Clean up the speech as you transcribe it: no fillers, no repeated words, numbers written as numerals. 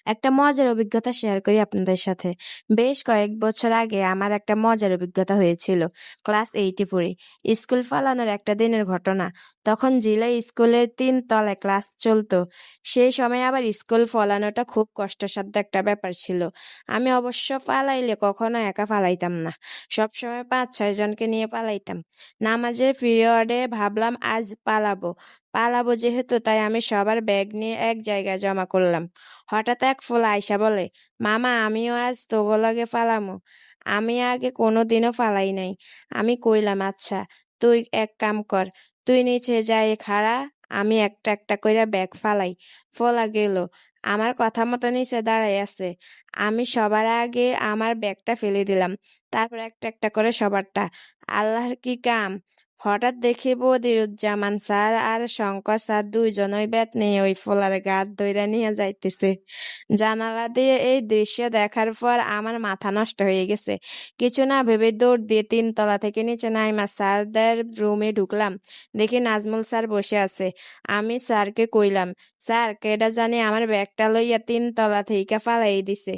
একটা মজার অভিজ্ঞতা শেয়ার করি আপনাদের সাথে। বেশ কয়েক বছর আগে আমার একটা মজার অভিজ্ঞতা হয়েছিল। ক্লাস 8 এ পড়ি। স্কুল পালানোর একটা দিনের ঘটনা। তখন জিলা স্কুলের ৩ তলায় ক্লাস চলতো। সেই সময় আবার স্কুল ফলানোটা খুব কষ্টসাধ্য একটা ব্যাপার ছিল। আমি অবশ্য পালাইলে কখনো একা পালাইতাম না। সবসময় ৫-৬ জনকে নিয়ে পালাইতাম। নামাজের পিরিয়ডে ভাবলাম আজ পালাবো। পালাবো যেহেতু তাই আমি সবার ব্যাগ নিয়ে এক জায়গায় জমা করলাম। হঠাৎ এক ফুলা আইসা বলে, মামা আমিও আজ তোগো লগে ফালামু। আমি আগে কোনোদিনও ফালাই নাই। আমি কইলাম আচ্ছা, তুই এক কাম কর, তুই নিচে যাই খাড়া, আমি একটা একটা কইরা ব্যাগ ফালাই। ফলা গেল। আমার কথা মতো নিচে দাঁড়াই আছে। আমি সবার আগে আমার ব্যাগটা ফেলে দিলাম। তারপর একটা একটা করে সবারটা। আল্লাহর কি কাম! হঠাৎ দেখি বদিরুজ্জামান স্যার আর শঙ্কর স্যার দুইজনই ব্যাট নিয়ে ওই ফোলার গাত ধইরা নিয়ে যাইতেছে। জানালা দিয়ে এই দৃশ্য দেখার পর আমার মাথা নষ্ট হয়ে গেছে। কিছু না ভেবে দৌড় দিয়ে ৩ তলা থেকে নিচে নাইমা স্যারদের রুমে ঢুকলাম। দেখি নাজমুল স্যার বসে আছে। আমি স্যারকে কইলাম, স্যার কেডা জানি আমার ব্যাগটা লইয়া ৩ তলা থেইকা ফালাই দিছে।